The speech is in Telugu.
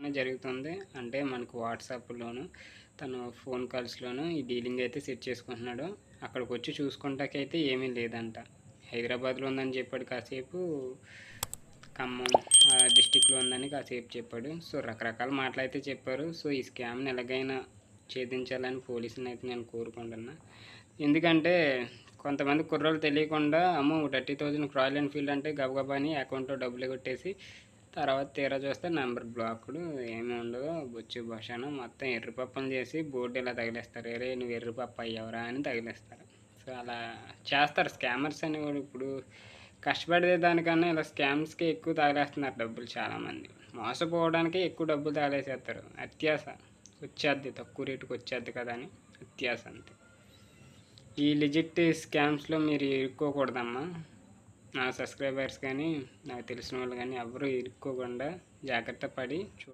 ఇలానే జరుగుతుంది. అంటే మనకు వాట్సాప్‌లోను, తను ఫోన్ కాల్స్‌లోను ఈ డీలింగ్ అయితే సెట్ చేసుకుంటున్నాడు. అక్కడికొచ్చి చూసుకుంటాకైతే ఏమీ లేదంట. హైదరాబాద్‌లో ఉందని చెప్పాడు కాసేపు, ఖమ్మం డిస్ట్రిక్ట్‌లో ఉందని కాసేపు చెప్పాడు. సో, రకరకాల మాటలైతే చెప్పారు. సో, ఈ స్కామ్‌ని ఎలాగైనా ఛేదించాలని పోలీసులనైతే నేను కోరుకుంటున్నా. ఎందుకంటే కొంతమంది కుర్రోళ్ళు తెలియకుండా అమ్మో! 30,000 రాయల్ ఎన్‌ఫీల్డ్ అంటే గబగబా అని అకౌంట్‌లో డబ్బులు కొట్టేసి తర్వాత తీరా చూస్తే నంబర్ బ్లాక్‌డు ఏమి ఉండదు. బొచ్చు బోషను మొత్తం ఎర్రి పప్పలు చేసి బోర్డు ఇలా తగిలేస్తారు. "అరేయ్! నువ్వు ఎర్రి పప్పు అయ్యావురా" అని తగిలేస్తారు. సో, అలా చేస్తారు స్కామర్స్ అనేవాడు. ఇప్పుడు కష్టపడే దానికన్నా ఇలా స్కామ్స్‌కే ఎక్కువ తగిలేస్తున్నారు డబ్బులు చాలామంది. మోసపోవడానికే ఎక్కువ డబ్బులు తగిలేసేస్తారు. అత్యాస. వచ్చేద్ది తక్కువ రేటుకి వచ్చేద్ది కదా అని అత్యాస అంతే. ఈ లెజిట్ స్కామ్స్‌లో మీరు ఇరుక్కోకూడదమ్మా. నా సబ్స్క్రైబర్స్ కానీ, నాకు తెలిసిన వాళ్ళు కానీ ఎవ్వరూ ఇరుక్కోకుండా జాగ్రత్త పడి